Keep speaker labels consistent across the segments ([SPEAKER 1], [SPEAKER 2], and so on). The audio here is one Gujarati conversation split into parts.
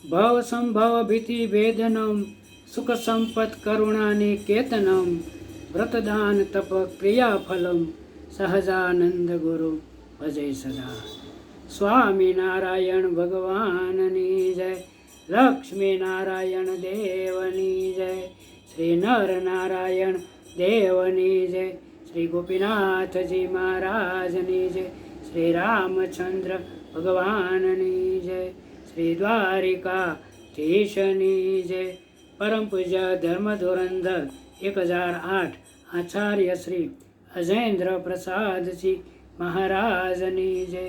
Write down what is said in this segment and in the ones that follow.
[SPEAKER 1] ભવ સંભવ ભીતિ ભેદનમ સુખ સંપત કરુણાની કેતનમ વ્રતદાન તપ ક્રિયાફલમ સહજાનંદ ગુરુ ભજે સદા. સ્વામિનારાયણ ભગવાનની જય, લક્ષ્મી નારાયણ દેવની જય, શ્રી નર નારાયણ દેવની જય, શ્રી ગોપીનાથજી મહારાજની જય, શ્રી રામચંદ્ર ભગવાનની જય, શ્રી દ્વારિકાધીશની જય. પરમ પૂજ્ય ધર્મ ધુરંધર 1008 આચાર્ય શ્રી અજેન્દ્ર પ્રસાદજી મહારાજની જય.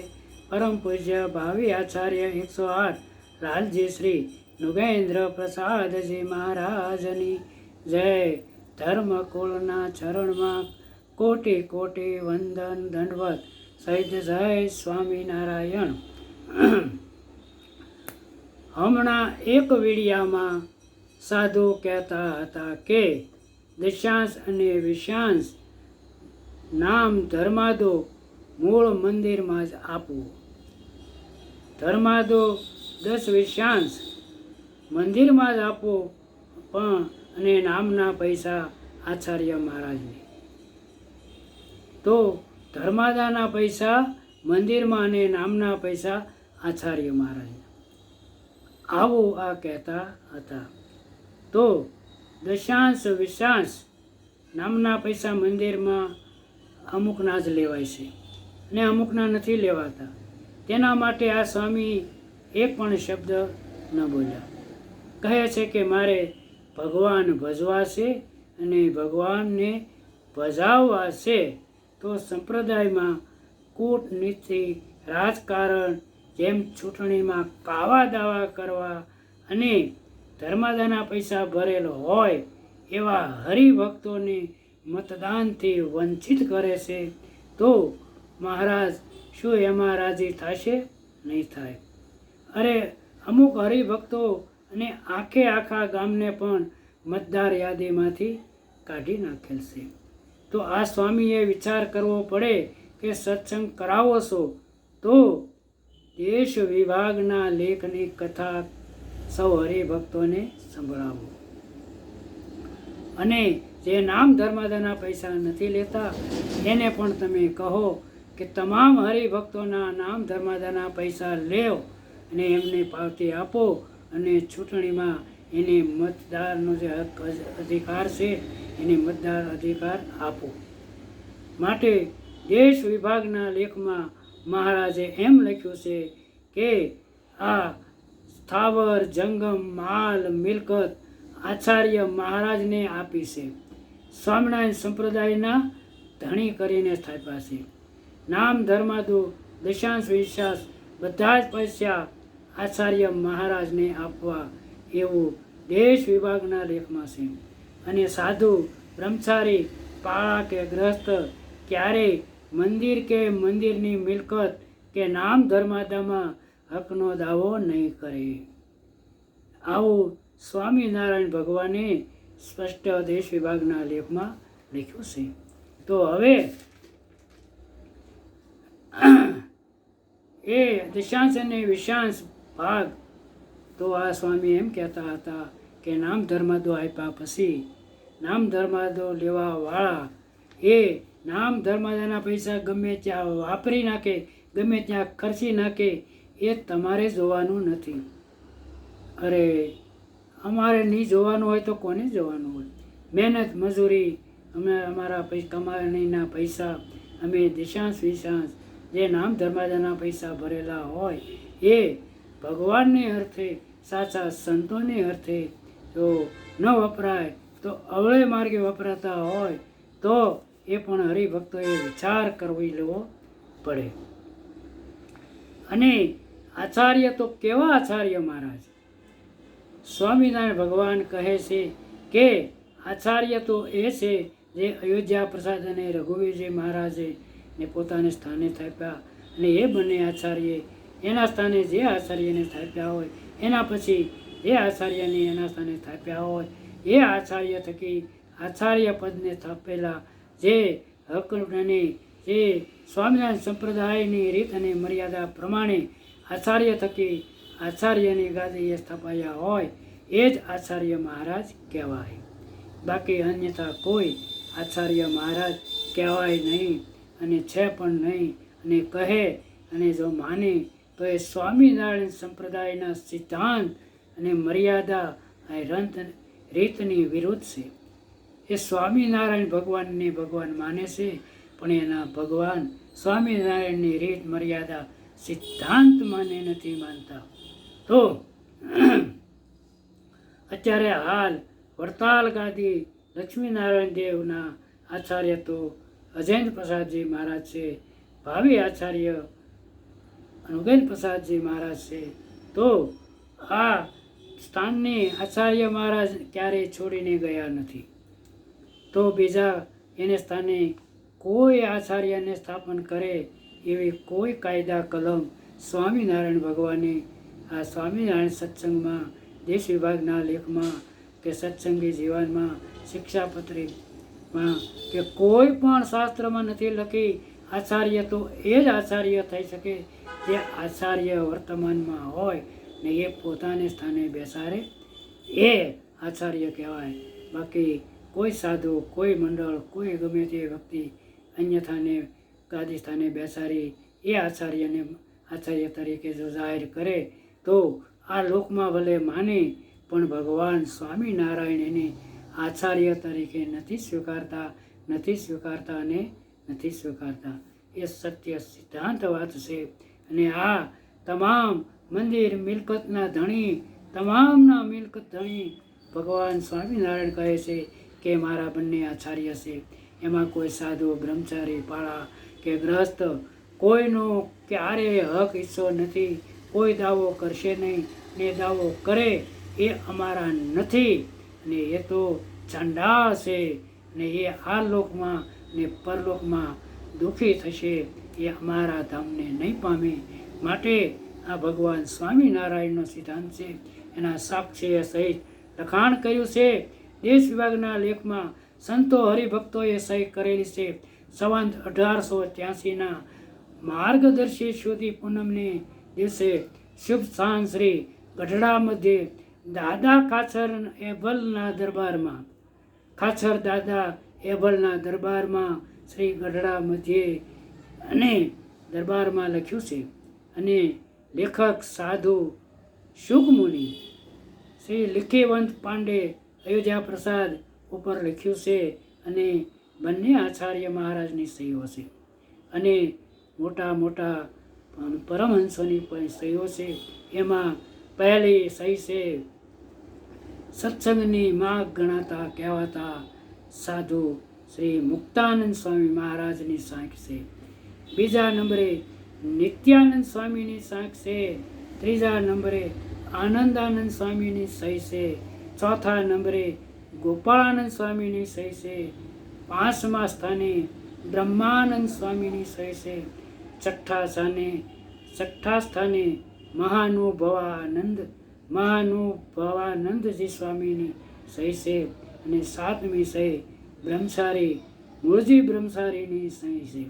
[SPEAKER 1] પરમ પૂજ્ય ભાવિ આચાર્ય 108 લાલજી શ્રી નુગેન્દ્ર પ્રસાદજી મહારાજની જય. ધર્મકુળના ચરણમાં કોટી કોટી વંદન દંડવત સહિત જય સ્વામિનારાયણ. હમણાં એક વિડિયામાં સાધુ કહેતા હતા કે દશાંશ અને વિશાંશ નામ ધર્માદો મૂળ મંદિરમાં જ આપવું. ધર્માદો 10 વિશાંશ મંદિરમાં જ આપવો, પણ અને નામના પૈસા આચાર્ય મહારાજને. તો ધર્માદાના પૈસા મંદિરમાં અને નામના પૈસા આચાર્ય મહારાજને. આવું આ કહેતા હતા. તો દશાંશ વિશાંશ નામના પૈસા મંદિરમાં અમુકના જ લેવાય છે અને અમુકના નથી લેવાતા. તેના માટે આ સ્વામી એક પણ શબ્દ ન બોલ્યા. કહે છે કે મારે ભગવાન ભજવા છે અને ભગવાનને ભજાવવા છે, તો સંપ્રદાયમાં કૂટનીતિ, રાજકારણ, જેમ ચૂંટણીમાં કાવા દાવા કરવા અને ધર્માદાના પૈસા ભરેલો હોય એવા હરિભક્તોને મતદાનથી વંચિત કરે છે, તો મહારાજ શું એમાં રાજી થશે? નહીં થાય. અરે અમુક હરિભક્તો અને આખા ગામને પણ મતદાર યાદીમાંથી કાઢી નાખેલ છે. તો આ સ્વામીએ વિચાર કરવો પડે કે સત્સંગ કરાવો છો તો દેશ વિભાગના લેખની કથા સૌ હરિભક્તોને સંભળાવો. અને જે નામ ધર્માદાના પૈસા નથી લેતા એને પણ તમે કહો કે તમામ હરિભક્તોના નામ ધર્માદાના પૈસા લેવ અને એમને પાવતી આપો અને ચૂંટણીમાં એને મતદારનો જે હક અધિકાર છે એને મતદાર અધિકાર આપો. માટે દેશ વિભાગના લેખમાં મહારાજે એમ લખ્યું છે કે આ સ્થાવર જંગમ માલ મિલકત આચાર્ય મહારાજને આપી છે. સ્વામિનારાયણ સંપ્રદાયના ધણી કરીને સ્થાપ્યા છે. નામ ધર્માદો દશાંશ વિશાંશ બધા જ પૈસા આચાર્ય મહારાજને આપવા એવું દેશ વિભાગના લેખમાં છે. અને સાધુ બ્રહ્મચારી પાળા કે ગ્રસ્ત ક્યારેય મંદિર કે મંદિરની મિલકત કે નામ ધર્માદામાં હકનો દાવો નહીં કરે. આવું સ્વામિનારાયણ ભગવાને સ્પષ્ટ દેશ વિભાગના લેખમાં લખ્યું છે. તો હવે એ દશાંશ અને વિશાંશ ભાગ તો આ સ્વામી એમ કહેતા હતા કે નામ ધર્માદો આપ્યા પછી નામ ધર્માદો લેવાવાળા એ નામ ધર્માદાના પૈસા ગમે ત્યાં વાપરી નાખે, ગમે ત્યાં ખર્ચી નાખે, એ તમારે જોવાનું નથી. અરે અમારે નહીં જોવાનું હોય તો કોને જોવાનું હોય? મહેનત મજૂરી અમે અમારા કમાણીના પૈસા અમે દશાંશ વિશાંશ જે નામ ધર્માદાના પૈસા ભરેલા હોય એ ભગવાનને અર્થે સાચા સંતોને અર્થે જો ન વપરાય તો અવળે માર્ગે વપરાતા હોય તો એ પણ હરિભક્તોએ વિચાર કરવી લેવો પડે. અને આચાર્ય તો કેવા આચાર્ય મહારાજ? સ્વામિનારાયણ ભગવાન કહે છે કે આચાર્ય તો એ છે જે અયોધ્યા પ્રસાદ અને રઘુવીરજી મહારાજે ને પોતાને સ્થાને થાપ્યા, અને એ બંને આચાર્ય એના સ્થાને જે આચાર્યને થાપ્યા હોય એના પછી જે આચાર્યને એના સ્થાને થાપ્યા હોય એ આચાર્ય થકી આચાર્ય પદને થાપેલા જે હક અને જે સ્વામિનારાયણ સંપ્રદાયની રીત અને મર્યાદા પ્રમાણે આચાર્ય થકી આચાર્યની ગાદીએ સ્થપાયા હોય એ જ આચાર્ય મહારાજ કહેવાય. બાકી અન્યથા કોઈ આચાર્ય મહારાજ કહેવાય નહીં અને છે પણ નહીં. અને કહે અને જો માને તો એ સ્વામિનારાયણ સંપ્રદાયના સિદ્ધાંત અને મર્યાદા રીતની વિરુદ્ધ છે. એ સ્વામિનારાયણ ભગવાનને ભગવાન માને છે, પણ એના ભગવાન સ્વામિનારાયણની રીત મર્યાદા સિદ્ધાંત માને નથી માનતા. તો અત્યારે હાલ વડતાલ ગાદી લક્ષ્મીનારાયણ દેવના આચાર્ય તો અજેન્દ્ર પ્રસાદજી મહારાજ છે, ભાવિ આચાર્ય અનુગેન પ્રસાદજી મહારાજ છે. તો આ સ્થાનની આચાર્ય મહારાજ ક્યારેય છોડીને ગયા નથી. તો બીજા એને સ્થાને કોઈ આચાર્યને સ્થાપન કરે એવી કોઈ કાયદા કલમ સ્વામિનારાયણ ભગવાને આ સ્વામિનારાયણ સત્સંગમાં દેશ વિભાગના લેખમાં કે સત્સંગી જીવનમાં શિક્ષાપત્રીમાં કે કોઈ પણ શાસ્ત્રમાં નથી લખી. આચાર્ય તો એ જ આચાર્ય થઈ શકે જે આચાર્ય વર્તમાનમાં હોય ને એ પોતાને સ્થાને બેસાડે એ આચાર્ય કહેવાય. બાકી કોઈ સાધુ, કોઈ મંડળ, કોઈ ગમે તે વ્યક્તિ અન્યથાને ગાદી સ્થાને બેસાડી એ આચાર્યને આચાર્ય તરીકે જો જાહેર કરે તો આ લોકમાં ભલે માને પણ ભગવાન સ્વામિનારાયણ એને આચાર્ય તરીકે નથી સ્વીકારતા અને નથી સ્વીકારતા. એ સત્ય સિદ્ધાંત વાત છે. અને આ તમામ મંદિર મિલકતના ધણી, તમામના મિલકત ધણી ભગવાન સ્વામિનારાયણ કહે છે કે મારા બંને આચાર્ય છે. એમાં કોઈ સાધુ, બ્રહ્મચારી, પાળા કે ગ્રહસ્થ કોઈનો ક્યારેય હક હિસ્સો નથી. કોઈ દાવો કરશે નહીં ને દાવો કરે એ અમારા નથી. અને એ તો ચંડાળ છે ને એ આ લોકમાં ને પરલોકમાં દુઃખી થશે. એ અમારા ધામને નહીં પામે. માટે આ ભગવાન સ્વામિનારાયણનો સિદ્ધાંત છે. એના સાક્ષી સહિત લખાણ કર્યું છે દેશ વિભાગના લેખમાં. સંતો હરિભક્તોએ સહી કરેલી છે. સંવંત 1883ના માર્ગદર્શી સુધી પૂનમને દિવસે શુભ સાંજ શ્રી ગઢડા મધ્યે દાદા ખાચર એભલના દરબારમાં શ્રી ગઢડા મધ્યે અને દરબારમાં લખ્યું છે. અને લેખક સાધુ શુકમુનિ શ્રી લિખીવંત પાંડે અયોધ્યા પ્રસાદ ઉપર લખ્યું છે. અને બંને આચાર્ય મહારાજની સહીઓ છે. અને મોટા મોટા પરમહંસોની પણ સહીઓ છે. એમાં પહેલી સહી છે સત્સંગની માગ ગણાતા કહેવાતા સાધુ શ્રી મુક્તાનંદ સ્વામી મહારાજની સાંખ છે. બીજા નંબરે નિત્યાનંદ સ્વામીની સાંખ છે. ત્રીજા નંબરે આનંદાનંદ સ્વામીની સહી છે. ચોથા નંબરે ગોપાળાનંદ સ્વામીની સહી છે. પાંચમા સ્થાને બ્રહ્માનંદ સ્વામીની સહી છે. છઠ્ઠા સ્થાને મહાનુભવાનંદજી સ્વામીની સહી છે. અને સાતમી સહી મૂળજી બ્રહ્મચારીની સહી છે.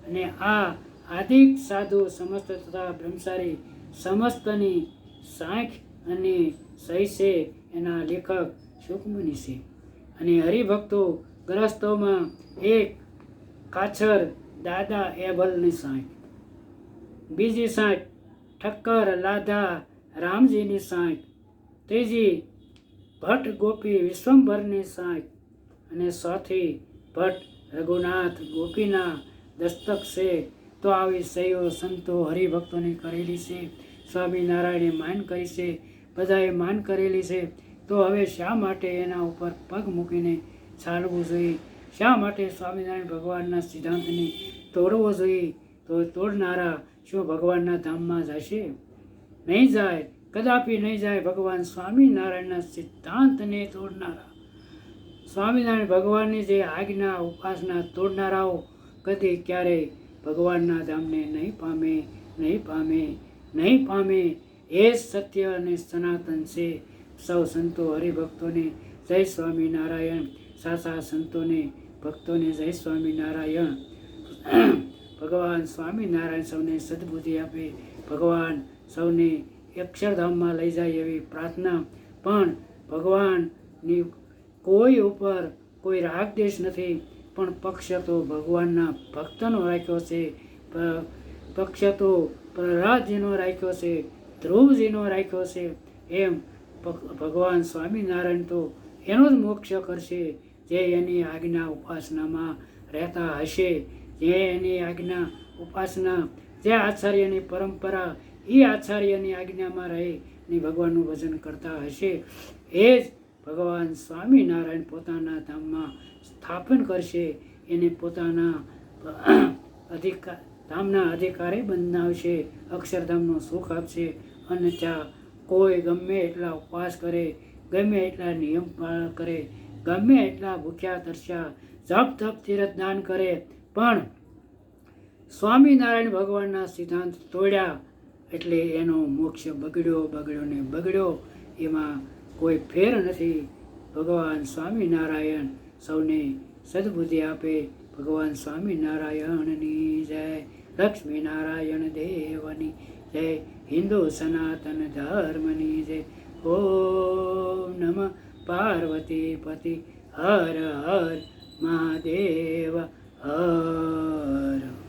[SPEAKER 1] અને આ આદિક સાધુ સમસ્ત તથા બ્રહ્મચારી સમસ્તની સાંખ અને સહી છે. એના લેખક શુકમુનિ છે. અને હરિભક્તો ગ્રસ્તોમાં એક કાછર દાદા એભલની સાંખ, બીજી સાંખ ઠક્કર લાધા રામજીની સાંખ, ત્રીજી ભટ્ટ ગોપી વિશ્વંભરની સાંખ અને ચોથી ભટ્ટ રઘુનાથ ગોપીના દસ્તક છે. તો આવી સહીઓ સંતો હરિભક્તોની કરેલી છે. સ્વામિનારાયણે માન કરી છે, બધાએ માન કરેલી છે. તો હવે શા માટે એના ઉપર પગ મૂકીને ચાલવું જોઈએ? શા માટે સ્વામિનારાયણ ભગવાનના સિદ્ધાંતને તોડવો જોઈએ? તો તોડનારા શું ભગવાનના ધામમાં જશે? નહીં જાય, કદાપી નહીં જાય. ભગવાન સ્વામિનારાયણના સિદ્ધાંતને તોડનારા, સ્વામિનારાયણ ભગવાનની જે આજ્ઞા ઉપાસના તોડનારાઓ કદી ક્યારેય ભગવાનના ધામને નહીં પામે. એ સત્ય અને સનાતન છે. સૌ સંતો હરિભક્તોને જય સ્વામિનારાયણ. સાચા સંતોને ભક્તોને જય સ્વામિનારાયણ. ભગવાન સ્વામિનારાયણ સૌને સદબુદ્ધિ આપે. ભગવાન સૌને અક્ષરધામમાં લઈ જાય એવી પ્રાર્થના. પણ ભગવાનની કોઈ ઉપર કોઈ રાગદેશ નથી, પણ પક્ષ તો ભગવાનના ભક્તનો રાખ્યો છે, પક્ષ તો પ્રહલાદજીનો રાખ્યો છે, ધ્રુવજીનો રાખ્યો છે. એમ ભગવાન સ્વામિનારાયણ તો એનો જ મોક્ષ કરશે જે એની આજ્ઞા ઉપાસનામાં રહેતા હશે, જે એની આજ્ઞા ઉપાસના, જે આચાર્યની પરંપરા એ આચાર્યની આજ્ઞામાં રહી ને ભગવાનનું ભજન કરતા હશે, એ જ ભગવાન સ્વામિનારાયણ પોતાના ધામમાં સ્થાપન કરશે, એને પોતાના ધામના અધિકારી બનાવશે, અક્ષરધામનું સુખ આપશે. અને ત્યાં કોઈ ગમે એટલા ઉપવાસ કરે, ગમે એટલા નિયમ પાલન કરે, ગમે એટલા ભૂખ્યા તરસ્યા જપ તપ તીરથ દાન કરે, પણ સ્વામિનારાયણ ભગવાનના સિદ્ધાંત તોડ્યા એટલે એનો મોક્ષ બગડ્યો ને બગડ્યો. એમાં કોઈ ફેર નથી. ભગવાન સ્વામિનારાયણ સૌને સદબુદ્ધિ આપે. ભગવાન સ્વામિનારાયણની જય, લક્ષ્મીનારાયણ દેવની જય, હિન્દુ સનાતન ધર્મની જય. ઓમ નમઃ પાર્વતી પતિ હર હર મહાદેવ હર.